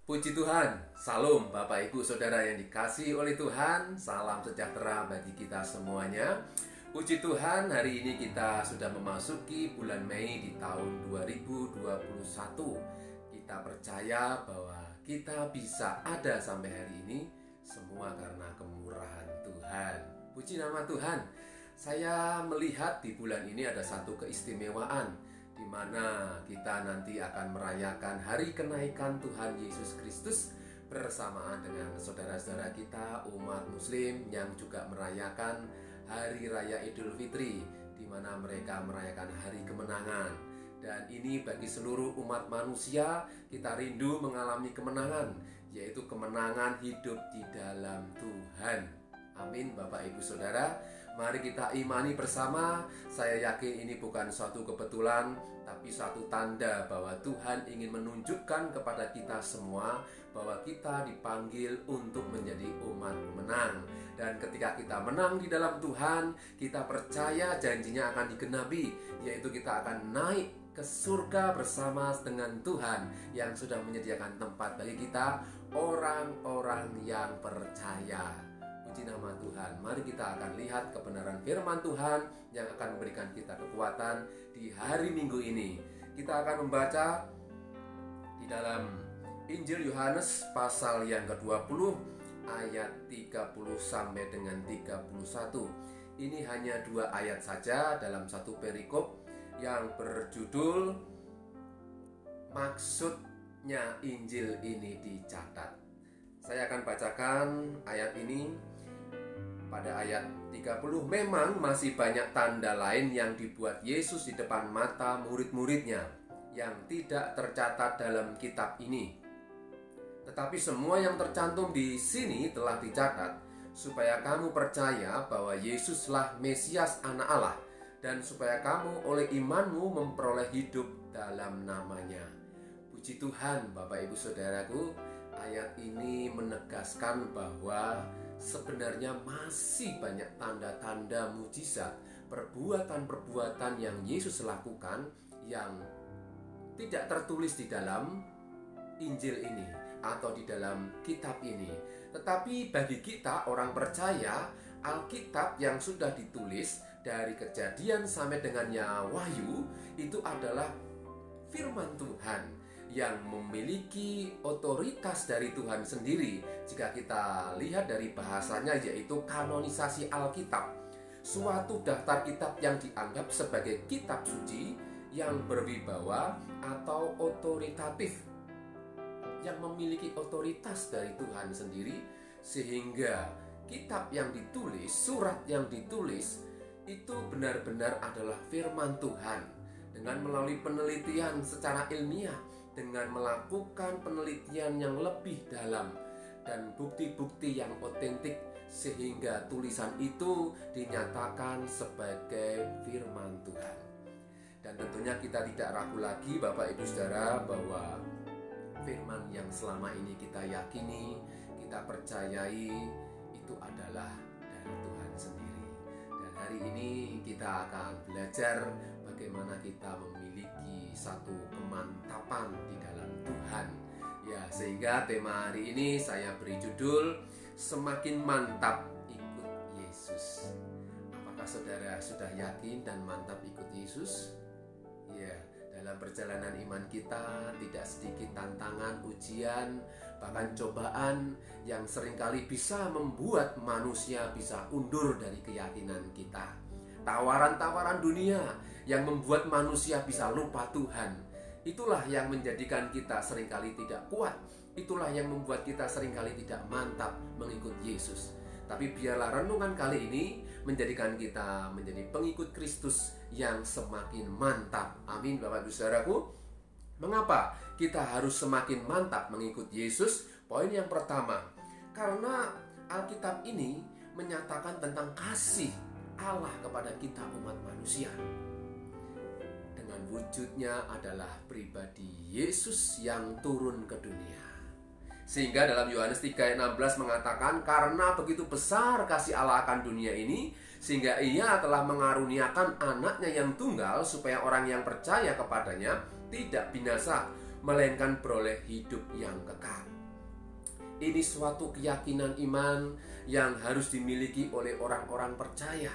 Puji Tuhan, Salam Bapak Ibu Saudara yang dikasihi oleh Tuhan. Salam sejahtera bagi kita semuanya. Puji Tuhan, hari ini kita sudah memasuki bulan Mei di tahun 2021. Kita percaya bahwa kita bisa ada sampai hari ini semua karena kemurahan Tuhan. Puji nama Tuhan. Saya melihat di bulan ini ada satu keistimewaan, di mana kita nanti akan merayakan hari kenaikan Tuhan Yesus Kristus bersamaan dengan saudara-saudara kita umat Muslim yang juga merayakan Hari Raya Idul Fitri, di mana mereka merayakan hari kemenangan. Dan ini bagi seluruh umat manusia, kita rindu mengalami kemenangan, yaitu kemenangan hidup di dalam Tuhan. Amin Bapak Ibu Saudara. Mari kita imani bersama. Saya yakin ini bukan suatu kebetulan, tapi suatu tanda bahwa Tuhan ingin menunjukkan kepada kita semua bahwa kita dipanggil untuk menjadi umat pemenang. Dan ketika kita menang di dalam Tuhan, kita percaya janjinya akan digenapi, yaitu kita akan naik ke surga bersama dengan Tuhan yang sudah menyediakan tempat bagi kita, orang-orang yang percaya. Puji nama Tuhan. Mari kita akan lihat kebenaran firman Tuhan yang akan memberikan kita kekuatan di hari Minggu ini. Kita akan membaca di dalam Injil Yohanes pasal yang ke-20 ayat 30 sampai dengan 31. Ini hanya 2 ayat saja dalam satu perikop yang berjudul Maksudnya Injil ini dicatat. Saya akan bacakan ayat ini. Pada ayat 30, memang masih banyak tanda lain yang dibuat Yesus di depan mata murid-muridnya yang tidak tercatat dalam kitab ini. Tetapi semua yang tercantum di sini telah dicatat, supaya kamu percaya bahwa Yesuslah Mesias Anak Allah, dan supaya kamu oleh imanmu memperoleh hidup dalam namanya. Puji Tuhan Bapak Ibu Saudaraku, ayat ini menegaskan bahwa sebenarnya masih banyak tanda-tanda mujizat, perbuatan-perbuatan yang Yesus lakukan yang tidak tertulis di dalam Injil ini atau di dalam kitab ini. Tetapi bagi kita orang percaya, Alkitab yang sudah ditulis dari Kejadian sampai dengan Wahyu itu adalah firman Tuhan yang memiliki otoritas dari Tuhan sendiri. Jika kita lihat dari bahasanya, yaitu kanonisasi Alkitab, suatu daftar kitab yang dianggap sebagai kitab suci yang berwibawa atau otoritatif, yang memiliki otoritas dari Tuhan sendiri, sehingga kitab yang ditulis, surat yang ditulis itu benar-benar adalah firman Tuhan. Dengan melalui penelitian secara ilmiah, dengan melakukan penelitian yang lebih dalam dan bukti-bukti yang otentik, sehingga tulisan itu dinyatakan sebagai firman Tuhan. Dan tentunya kita tidak ragu lagi Bapak Ibu Saudara bahwa firman yang selama ini kita yakini, kita percayai itu adalah dari Tuhan sendiri. Dan hari ini kita akan belajar bagaimana kita memiliki satu kemantapan di dalam Tuhan. Ya, sehingga tema hari ini saya beri judul Semakin Mantap Ikut Yesus. Apakah saudara sudah yakin dan mantap ikut Yesus? Ya, dalam perjalanan iman kita tidak sedikit tantangan, ujian, bahkan cobaan yang seringkali bisa membuat manusia bisa undur dari keyakinan kita. Tawaran-tawaran dunia yang membuat manusia bisa lupa Tuhan. Itulah yang menjadikan kita seringkali tidak kuat. Itulah yang membuat kita seringkali tidak mantap mengikut Yesus. Tapi biarlah renungan kali ini menjadikan kita menjadi pengikut Kristus yang semakin mantap. Amin Bapak Ibu Saudaraku. Mengapa kita harus semakin mantap mengikut Yesus? Poin yang pertama, karena Alkitab ini menyatakan tentang kasih Allah kepada kita umat manusia. Dengan wujudnya adalah pribadi Yesus yang turun ke dunia. Sehingga dalam Yohanes 3 ayat 16 mengatakan, karena begitu besar kasih Allah akan dunia ini, sehingga ia telah mengaruniakan anaknya yang tunggal, supaya orang yang percaya kepadanya tidak binasa, melainkan beroleh hidup yang kekal. Ini suatu keyakinan iman yang harus dimiliki oleh orang-orang percaya,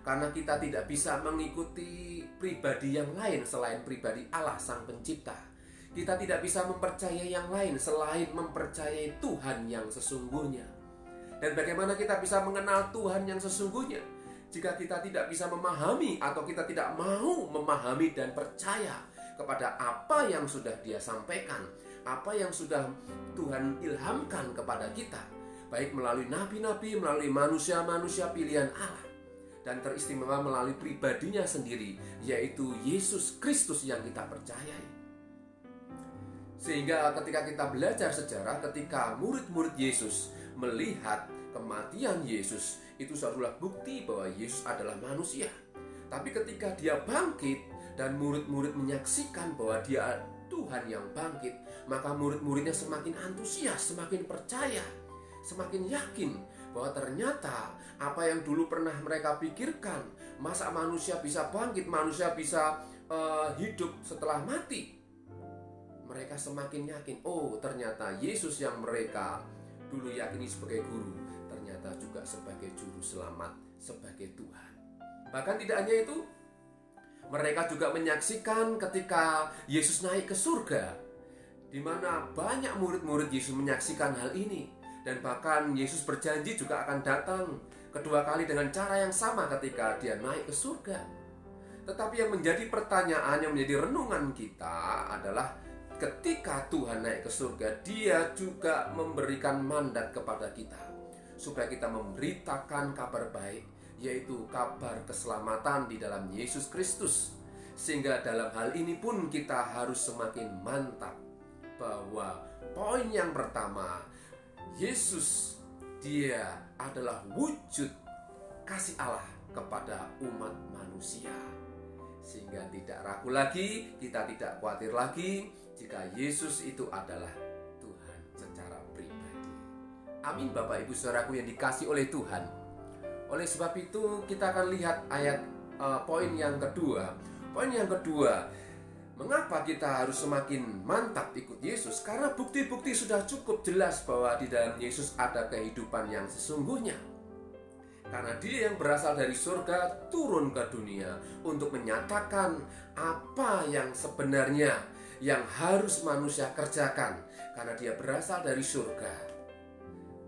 karena kita tidak bisa mengikuti pribadi yang lain selain pribadi Allah Sang Pencipta. Kita tidak bisa mempercayai yang lain selain mempercayai Tuhan yang sesungguhnya. Dan bagaimana kita bisa mengenal Tuhan yang sesungguhnya jika kita tidak bisa memahami atau kita tidak mau memahami dan percaya kepada apa yang sudah Dia sampaikan, apa yang sudah Tuhan ilhamkan kepada kita, baik melalui nabi-nabi, melalui manusia-manusia pilihan Allah, dan teristimewa melalui pribadinya sendiri, yaitu Yesus Kristus yang kita percayai. Sehingga ketika kita belajar sejarah, ketika murid-murid Yesus melihat kematian Yesus, itu adalah bukti bahwa Yesus adalah manusia. Tapi ketika Dia bangkit dan murid-murid menyaksikan bahwa Dia Tuhan yang bangkit, maka murid-muridnya semakin antusias, semakin percaya, semakin yakin bahwa ternyata apa yang dulu pernah mereka pikirkan, masa manusia bisa bangkit, manusia bisa hidup setelah mati, mereka semakin yakin, oh ternyata Yesus yang mereka dulu yakini sebagai guru, ternyata juga sebagai juru selamat, sebagai Tuhan. Bahkan tidak hanya itu, mereka juga menyaksikan ketika Yesus naik ke surga, di mana banyak murid-murid Yesus menyaksikan hal ini. Dan bahkan Yesus berjanji juga akan datang kedua kali dengan cara yang sama ketika Dia naik ke surga. Tetapi yang menjadi pertanyaan, yang menjadi renungan kita adalah ketika Tuhan naik ke surga, Dia juga memberikan mandat kepada kita supaya kita memberitakan kabar baik, yaitu kabar keselamatan di dalam Yesus Kristus. Sehingga dalam hal ini pun kita harus semakin mantap bahwa poin yang pertama, Yesus Dia adalah wujud kasih Allah kepada umat manusia. Sehingga tidak ragu lagi, kita tidak khawatir lagi jika Yesus itu adalah Tuhan secara pribadi. Amin Bapak Ibu Saudaraku yang dikasihi oleh Tuhan. Oleh sebab itu kita akan lihat ayat poin yang kedua. Poin yang kedua, mengapa kita harus semakin mantap ikut Yesus? Karena bukti-bukti sudah cukup jelas bahwa di dalam Yesus ada kehidupan yang sesungguhnya. Karena Dia yang berasal dari surga turun ke dunia untuk menyatakan apa yang sebenarnya yang harus manusia kerjakan, karena Dia berasal dari surga.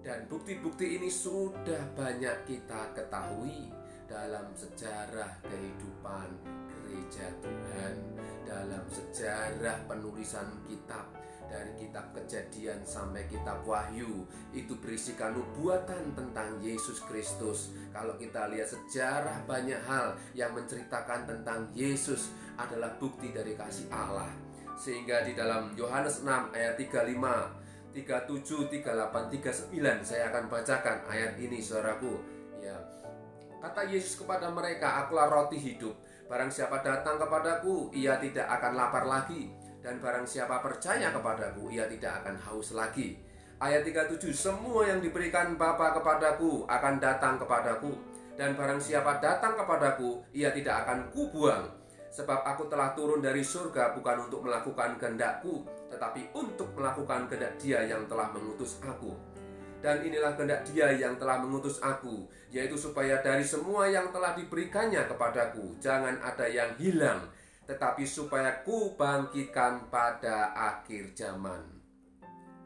Dan bukti-bukti ini sudah banyak kita ketahui dalam sejarah kehidupan gereja Tuhan, dalam sejarah penulisan kitab, dari kitab Kejadian sampai kitab Wahyu, itu berisikan nubuatan tentang Yesus Kristus. Kalau kita lihat sejarah, banyak hal yang menceritakan tentang Yesus adalah bukti dari kasih Allah. Sehingga di dalam Yohanes 6 ayat 35, 37, 38, 39, saya akan bacakan ayat ini saudaraku. Ya. Kata Yesus kepada mereka, "Akulah roti hidup. Barang siapa datang kepadaku, ia tidak akan lapar lagi. Dan barang siapa percaya kepadaku, ia tidak akan haus lagi." Ayat 37, "Semua yang diberikan Bapa kepadaku akan datang kepadaku. Dan barang siapa datang kepadaku, ia tidak akan kubuang. Sebab aku telah turun dari surga bukan untuk melakukan kehendakku, tetapi untuk melakukan kehendak Dia yang telah mengutus aku. Dan inilah kehendak Dia yang telah mengutus aku, yaitu supaya dari semua yang telah diberikannya kepadaku, jangan ada yang hilang, tetapi supaya ku bangkitkan pada akhir zaman."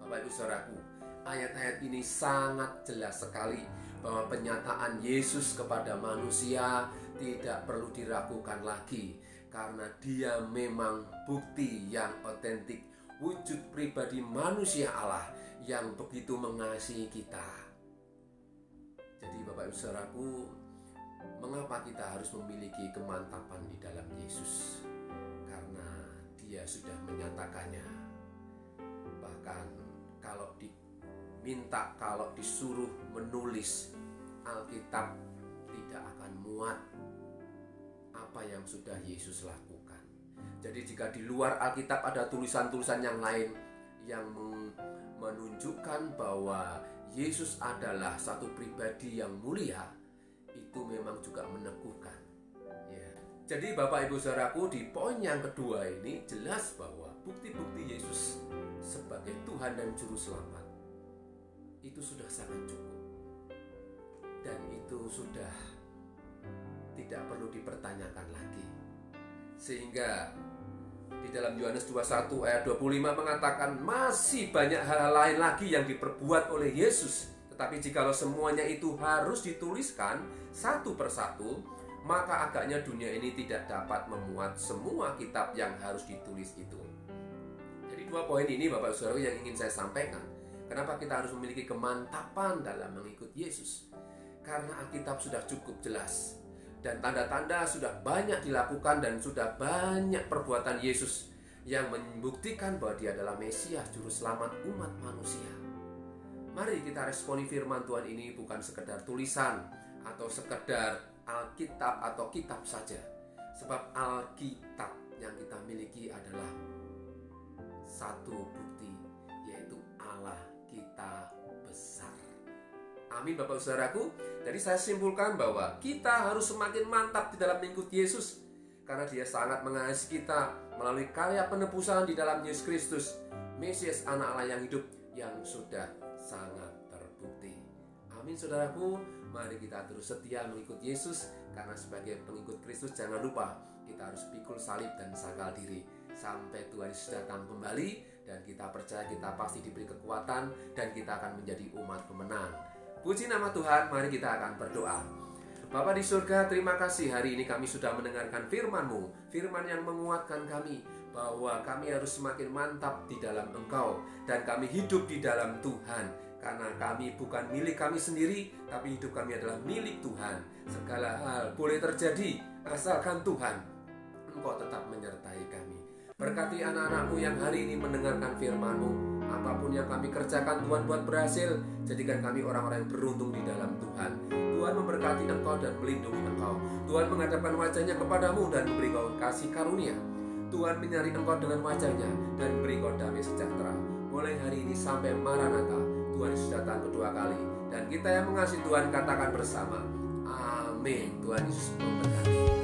Bapak Ibu Saudaraku, ayat-ayat ini sangat jelas sekali bahwa penyataan Yesus kepada manusia tidak perlu diragukan lagi, karena Dia memang bukti yang otentik, wujud pribadi manusia Allah yang begitu mengasihi kita. Jadi Bapak Ibu Saudaraku, mengapa kita harus memiliki kemantapan di dalam Yesus? Karena Dia sudah menyatakannya. Bahkan kalau disuruh menulis Alkitab, tidak akan muat apa yang sudah Yesus lakukan. Jadi jika di luar Alkitab ada tulisan-tulisan yang lain yang menunjukkan bahwa Yesus adalah satu pribadi yang mulia, itu memang juga meneguhkan. Ya. Jadi Bapak Ibu Saudaraku, di poin yang kedua ini jelas bahwa bukti-bukti Yesus sebagai Tuhan dan Juru Selamat, itu sudah sangat cukup. Dan itu sudah tidak perlu dipertanyakan lagi. Sehingga di dalam Yohanes 21 ayat 25 mengatakan masih banyak hal lain lagi yang diperbuat oleh Yesus. Tetapi jikalau semuanya itu harus dituliskan satu persatu, maka agaknya dunia ini tidak dapat memuat semua kitab yang harus ditulis itu. Jadi 2 poin ini Bapak Saudara yang ingin saya sampaikan. Kenapa kita harus memiliki kemantapan dalam mengikut Yesus? Karena Alkitab sudah cukup jelas. Dan tanda-tanda sudah banyak dilakukan dan sudah banyak perbuatan Yesus yang membuktikan bahwa Dia adalah Mesias, Juru Selamat umat manusia. Mari kita responi firman Tuhan ini bukan sekedar tulisan atau sekedar Alkitab atau kitab saja. Sebab Alkitab yang kita miliki adalah satu bukti, yaitu Allah kita besar. Amin Bapak Saudaraku. Jadi saya simpulkan bahwa kita harus semakin mantap di dalam mengikut Yesus, karena Dia sangat mengasihi kita melalui karya penebusan di dalam Yesus Kristus, Mesias anak Allah yang hidup, yang sudah sangat terbukti. Amin saudaraku. Mari kita terus setia mengikut Yesus, karena sebagai pengikut Kristus jangan lupa kita harus pikul salib dan sakal diri sampai Tuhan Yesus datang kembali, dan kita percaya kita pasti diberi kekuatan dan kita akan menjadi umat pemenang. Puji nama Tuhan. Mari kita akan berdoa. Bapa di surga, terima kasih hari ini kami sudah mendengarkan firman-Mu, firman yang menguatkan kami bahwa kami harus semakin mantap di dalam Engkau, dan kami hidup di dalam Tuhan. Karena kami bukan milik kami sendiri, tapi hidup kami adalah milik Tuhan. Segala hal boleh terjadi asalkan Tuhan Engkau tetap menyertai kami. Berkati anak-anak-Mu yang hari ini mendengarkan firman-Mu. Apapun yang kami kerjakan Tuhan buat berhasil. Jadikan kami orang-orang yang beruntung di dalam Tuhan. Tuhan memberkati Engkau dan melindungi Engkau. Tuhan menghadapkan wajahnya kepadamu dan memberi Kau kasih karunia. Tuhan menyari Engkau dengan wajahnya dan memberi Kau damai sejahtera. Mulai hari ini sampai Maranatha, Tuhan Yesus datang kedua kali. Dan kita yang mengasihi Tuhan katakan bersama, amin. Tuhan Yesus memberkati.